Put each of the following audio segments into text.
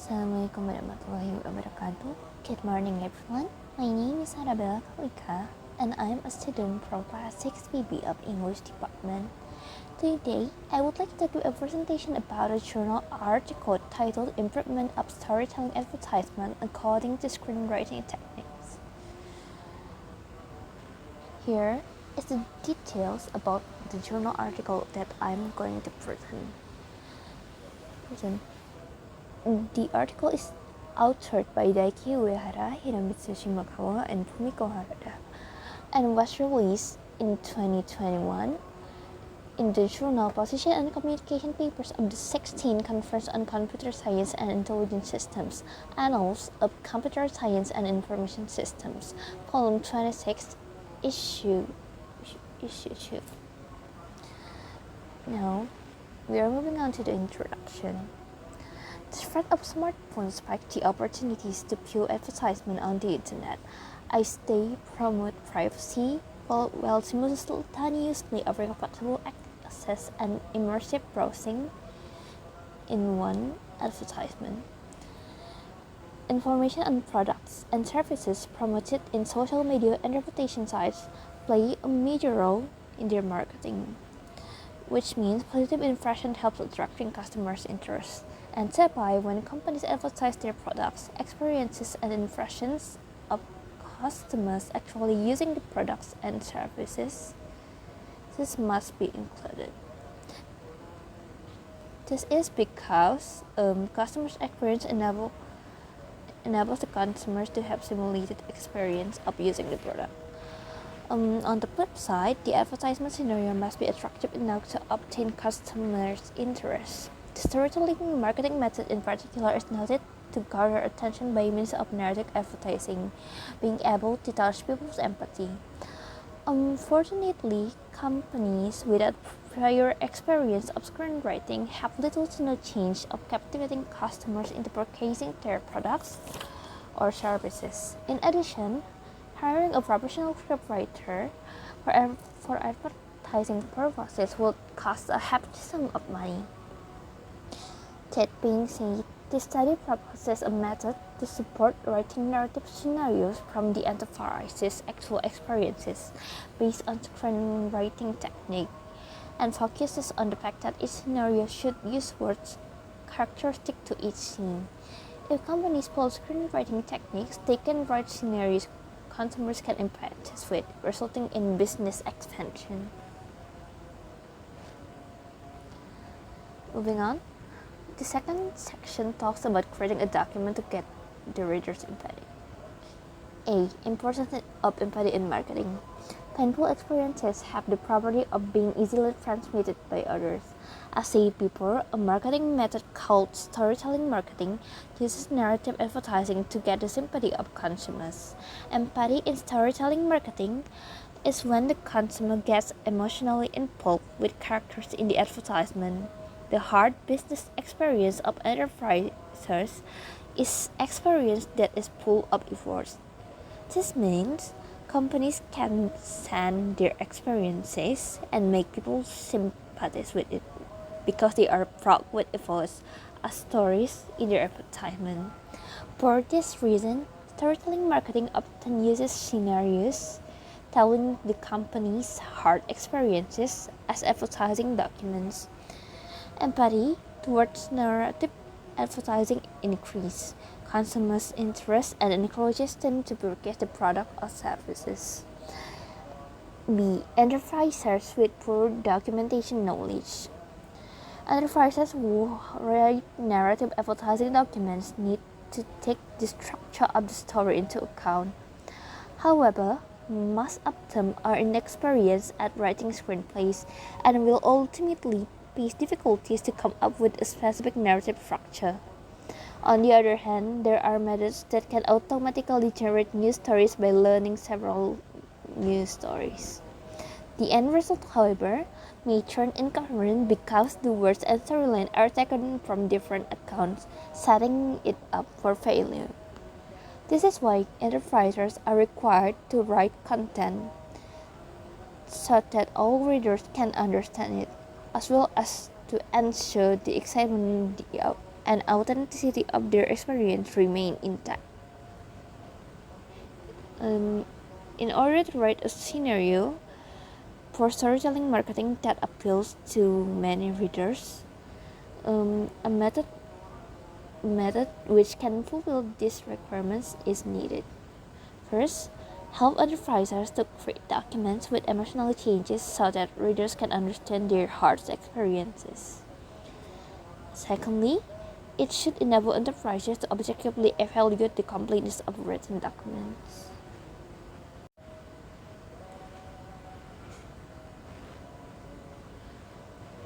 Assalamualaikum warahmatullahi wabarakatuh. Good morning everyone. My name is Arabella Kaulika and I'm a student from class 6 BB of English department. Today, I would like to do a presentation about a journal article titled Improvement of Storytelling Advertisement According to Screenwriting Techniques. Here is the details about the journal article that I'm going to present. The article is authored by Daiki, Uehara, Hiromitsu, Shimakawa, and Fumiko Harada, and was released in 2021 in the journal Position and Communication Papers of the 16th Conference on Computer Science and Intelligent Systems, Annals of Computer Science and Information Systems, Volume 26, Issue 2. Now, we are moving on to the introduction. The spread of smartphones spiked the opportunities to view advertisement on the internet. As they promote privacy while simultaneously offering flexible access and immersive browsing in one advertisement. Information on products and services promoted in social media and reputation sites play a major role in their marketing, which means positive impression helps attracting customers' interest. And thereby, when companies advertise their products, experiences, and impressions of customers actually using the products and services, this must be included. This is because customers' experience enables the consumers to have simulated experience of using the product. On the flip side, the advertisement scenario must be attractive enough to obtain customers' interest. The storytelling marketing method in particular is noted to garner attention by means of narrative advertising, being able to touch people's empathy. Unfortunately, companies without prior experience of screenwriting have little to no chance of captivating customers into purchasing their products or services. In addition, hiring a professional scriptwriter for advertising purposes would cost a hefty sum of money. That being said, this study proposes a method to support writing narrative scenarios from the enterprise's actual experiences based on screenwriting technique, and focuses on the fact that each scenario should use words characteristic to each scene. If companies follow screenwriting techniques, they can write scenarios consumers can empathize with, resulting in business expansion. Moving on. The second section talks about creating a document to get the reader's empathy. A. Importance of empathy in marketing. Painful experiences have the property of being easily transmitted by others. As said before, a marketing method called storytelling marketing uses narrative advertising to get the sympathy of consumers. Empathy in storytelling marketing is when the consumer gets emotionally involved with characters in the advertisement. The hard business experience of enterprises is experience that is full of efforts. This means companies can send their experiences and make people sympathize with it because they are fraught with efforts as stories in their advertisement. For this reason, storytelling marketing often uses scenarios telling the company's hard experiences as advertising documents. Empathy towards narrative advertising increases consumers' interest and encourages them to purchase the product or services. B. Enterprises with poor documentation knowledge. Enterprises who write narrative advertising documents need to take the structure of the story into account. However, most of them are inexperienced at writing screenplays and will ultimately face difficulties to come up with a specific narrative structure. On the other hand, there are methods that can automatically generate new stories by learning several new stories. The end result, however, may turn incoherent because the words and storyline are taken from different accounts, setting it up for failure. This is why enterprises are required to write content so that all readers can understand it, as well as to ensure the excitement and authenticity of their experience remain intact. In order to write a scenario for storytelling marketing that appeals to many readers, a method which can fulfill these requirements is needed. First, help advertisers to create documents with emotional changes so that readers can understand their heart's experiences. Secondly, it should enable enterprises to objectively evaluate the completeness of written documents.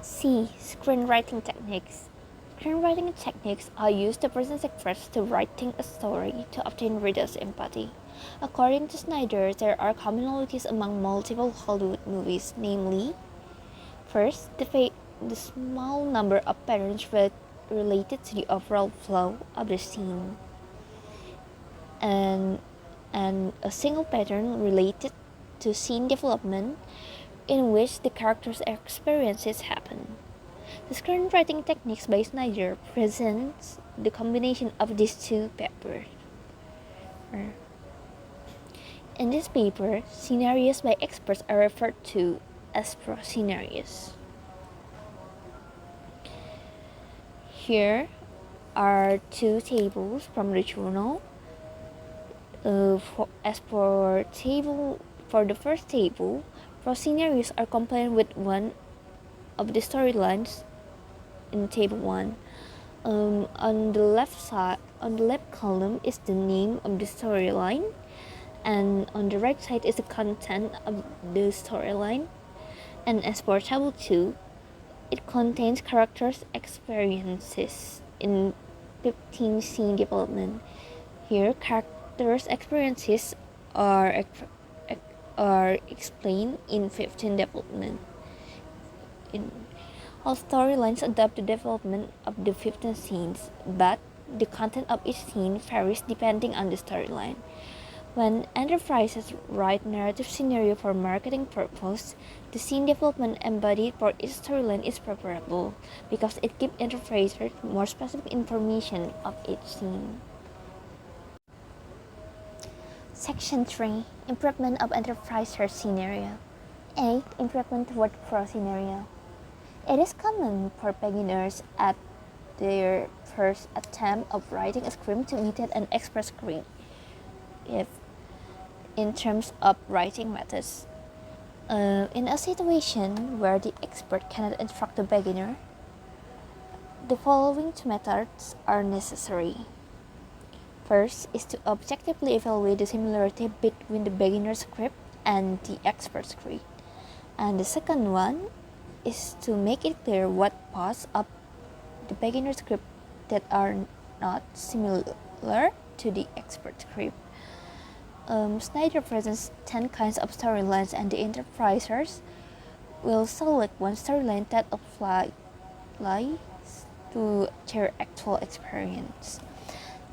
C. Screenwriting techniques. Screenwriting techniques are used to present scripts to writing a story to obtain readers' empathy. According to Snyder, there are commonalities among multiple Hollywood movies, namely, first, the small number of patterns related to the overall flow of the scene, and a single pattern related to scene development in which the character's experiences happen. The screenwriting techniques by Snyder presents the combination of these two papers. In this paper, scenarios by experts are referred to as pro-scenarios. Here are two tables from the journal. For the first table, pro-scenarios are combined with one of the storylines in table 1. On the left column is the name of the storyline, and on the right side is the content of the storyline. And as for table 2, it contains characters' experiences in 15 scene development. Here, characters' experiences are explained in 15 development. All storylines adopt the development of the 15 scenes, but the content of each scene varies depending on the storyline. When enterprises write narrative scenario for marketing purpose, the scene development embodied for each storyline is preferable because it gives enterprises more specific information of each scene. Section 3. Improvement of enterpriser scenario. A. Improvement toward pro scenario. It is common for beginners at their first attempt of writing a script to imitate an expert script. In terms of writing methods, in a situation where the expert cannot instruct the beginner, the following two methods are necessary. First is to objectively evaluate the similarity between the beginner script and the expert script, and the second one is to make it clear what parts of the beginner script that are not similar to the expert script. Snyder presents 10 kinds of storylines, and the enterprisers will select one storyline that applies to their actual experience.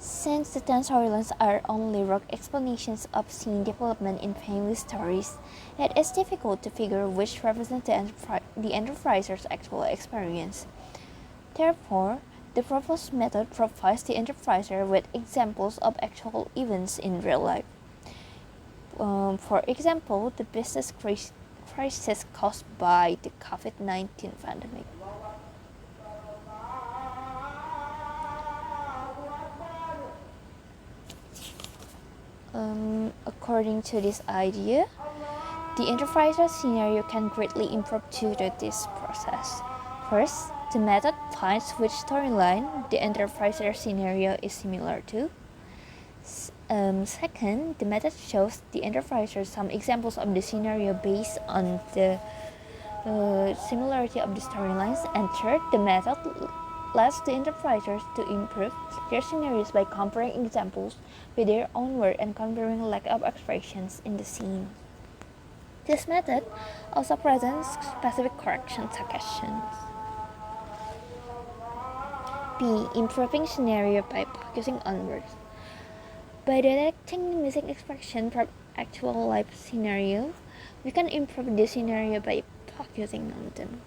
Since the 10 storylines are only rough explanations of scene development in famous stories, it is difficult to figure which represents the enterpriser's actual experience. Therefore, the proposed method provides the enterpriser with examples of actual events in real life. For example, the business crisis caused by the COVID-19 pandemic. According to this idea, the enterpriser scenario can greatly improve due to this process. First, the method finds which storyline the enterpriser scenario is similar to. Second, the method shows the enterpriser some examples of the scenario based on the similarity of the storylines. And third, the method lets the enterprisers to improve their scenarios by comparing examples with their own work and comparing lack of expressions in the scene. This method also presents specific correction suggestions. B. Improving scenario by focusing on words. By detecting the missing expression from actual life scenario, we can improve the scenario by focusing on them.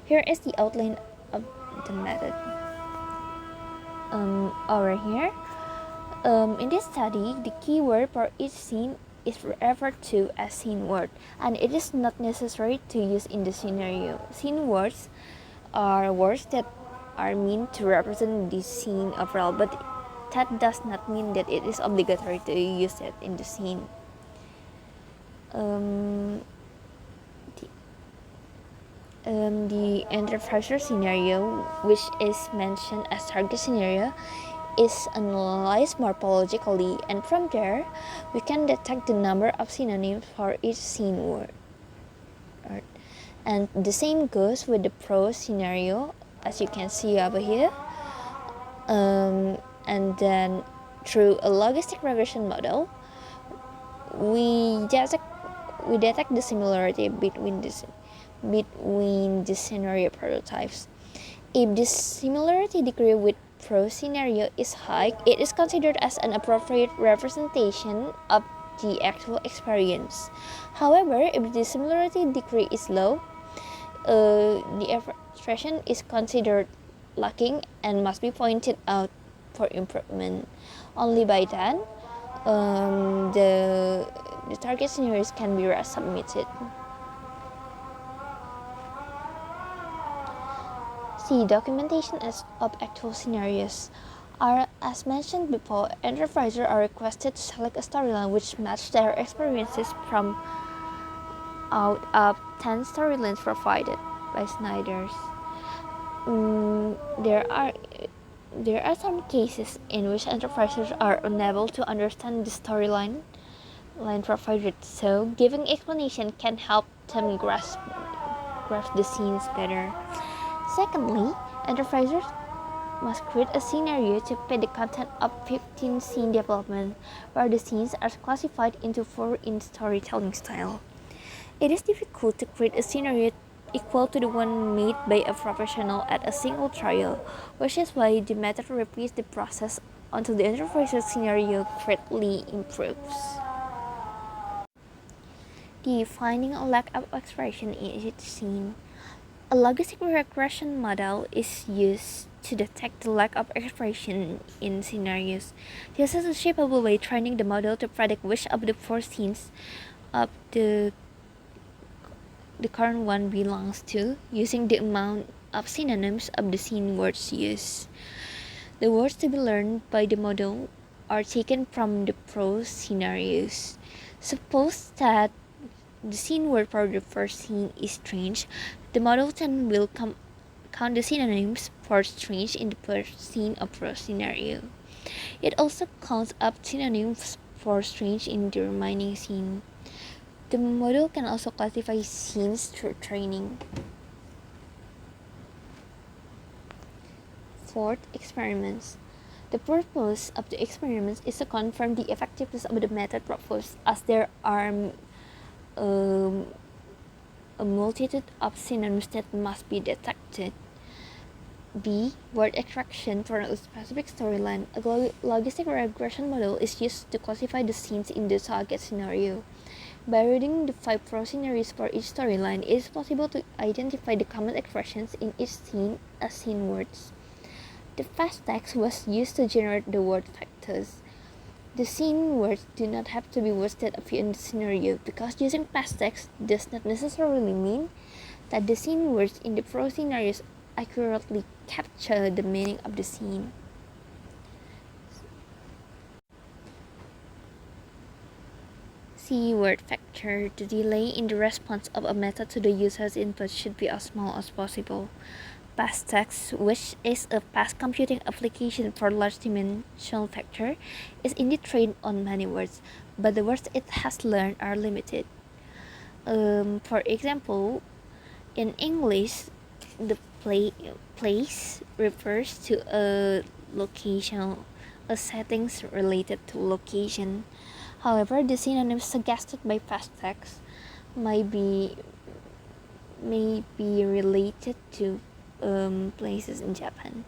Here is the outline of the method. over here. In this study, the keyword for each scene is referred to as scene word, and it is not necessary to use in the scenario. Scene words are words that are meant to represent the scene overall, but that does not mean that it is obligatory to use it in the scene. The enterpriser scenario, which is mentioned as target scenario, is analyzed morphologically, and from there we can detect the number of synonyms for each scene word. And the same goes with the prose scenario, as you can see over here. And then through a logistic regression model, we detect the similarity between the scenario prototypes. If the similarity degree with prose scenario is high, it is considered as an appropriate representation of the actual experience. However, if the similarity degree is low, the expression is considered lacking and must be pointed out for improvement. Only by then, the target scenarios can be resubmitted. See, documentation of actual scenarios. As mentioned before, enterprises are requested to select a storyline which matches their experiences from out of 10 storylines provided by Snyder's. There are some cases in which enterprises are unable to understand the storyline provided, so giving explanation can help them grasp the scenes better. Secondly, enterprises must create a scenario to fit the content of 15 scene development, where the scenes are classified into 4 in storytelling style. It is difficult to create a scenario equal to the one made by a professional at a single trial, which is why the method repeats the process until the enterprise's scenario greatly improves. The finding a lack of expression in each scene. A logistic regression model is used to detect the lack of expression in scenarios. This is achieved by training the model to predict which of the 4 scenes of the current one belongs to, using the amount of synonyms of the scene words used. The words to be learned by the model are taken from the prose scenarios. Suppose that the scene word for the first scene is strange. The model then will count the synonyms for strange in the first scene of prose scenario. It also counts up synonyms for strange in the remaining scene. The model can also classify scenes through training. Fourth, experiments. The purpose of the experiments is to confirm the effectiveness of the method proposed, as there are a multitude of synonyms that must be detected. B. Word extraction for a specific storyline. A logistic regression model is used to classify the scenes in the target scenario. By reading the 5 prose scenarios for each storyline, it is possible to identify the common expressions in each scene as scene words. The fast text was used to generate the word factors. The scene words do not have to be words that appear in the scenario, because using fast text does not necessarily mean that the scene words in the prose scenarios accurately capture the meaning of the scene. C. Word factor. The delay in the response of a method to the user's input should be as small as possible. Past text, which is a past computing application for large dimensional factor, is indeed trained on many words, but the words it has learned are limited. For example, in English, the place refers to a location, a settings related to location. However, the synonyms suggested by past text may be related to places in Japan.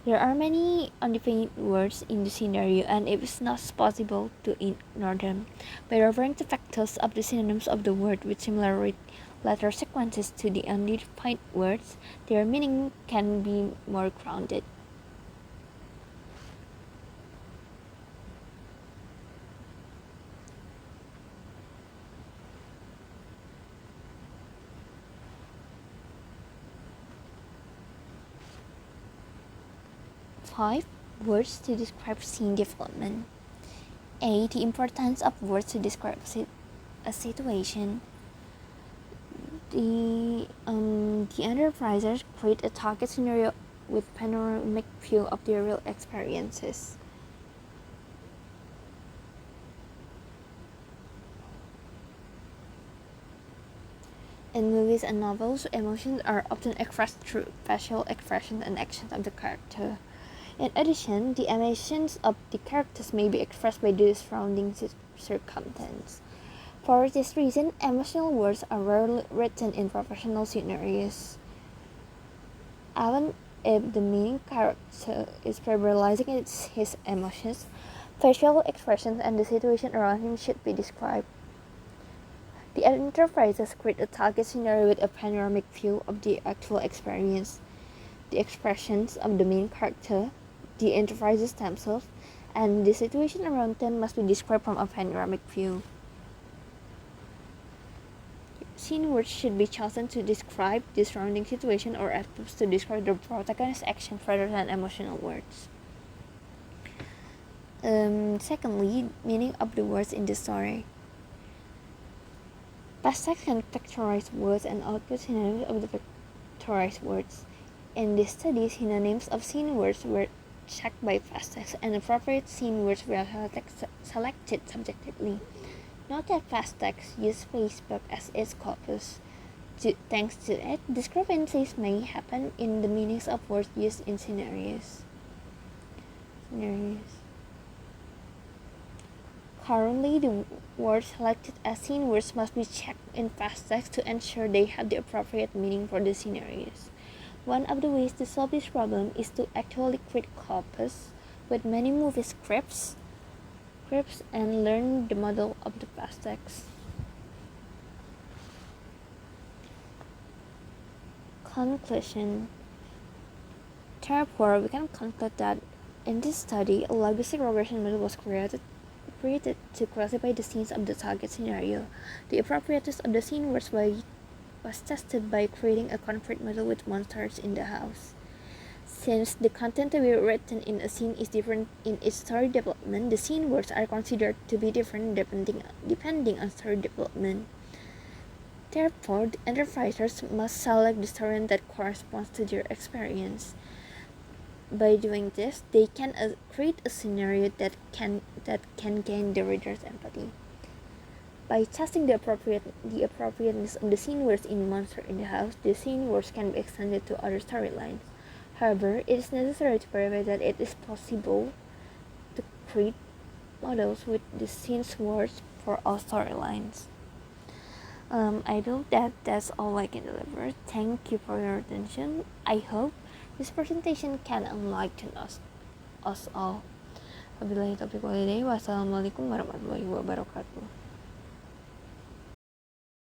There are many undefined words in the scenario, and it is not possible to ignore them. By referring to factors of the synonyms of the word with similar letter sequences to the undefined words, their meaning can be more grounded. 5 words to describe scene development. A. The importance of words to describe a situation. The enterprises create a target scenario with panoramic view of their real experiences. In movies and novels, emotions are often expressed through facial expressions and actions of the character. In addition, the emotions of the characters may be expressed by the surrounding circumstance. For this reason, emotional words are rarely written in professional scenarios. Even if the main character is verbalizing his emotions, facial expressions and the situation around him should be described. The enterprises create a target scenario with a panoramic view of the actual experience. The expressions of the main character, the enterprises themselves, and the situation around them must be described from a panoramic view. Scene words should be chosen to describe the surrounding situation or adverbs to describe the protagonist's action rather than emotional words. Secondly, meaning of the words in the story. Past text can factorize words and output synonyms of the factorized words. In this study, synonyms of scene words were checked by past text, and appropriate scene words were selected subjectively. Note that past text use Facebook as its corpus. Thanks to it, discrepancies may happen in the meanings of words used in scenarios. Currently, the words selected as scene words must be checked in past text to ensure they have the appropriate meaning for the scenarios. One of the ways to solve this problem is to actually create corpus with many movie scripts and learn the model of the past text. Conclusion. Therefore, we can conclude that in this study, a logistic regression model was created to classify the scenes of the target scenario. The appropriateness of the scene words was tested by creating a concrete model with monsters in the house. Since the content to be written in a scene is different in its story development, the scene words are considered to be different depending on story development. Therefore, the enterprises must select the story that corresponds to their experience. By doing this, they can create a scenario that can gain the reader's empathy. By testing the appropriateness of the scene words in Monster in the House, the scene words can be extended to other storylines. However, it is necessary to verify that it is possible to create models with the scene words for all storylines. I believe that's all I can deliver. Thank you for your attention. I hope this presentation can enlighten us all. Wabillahi taufiq walhidayah. Wassalamualaikum warahmatullahi wabarakatuh.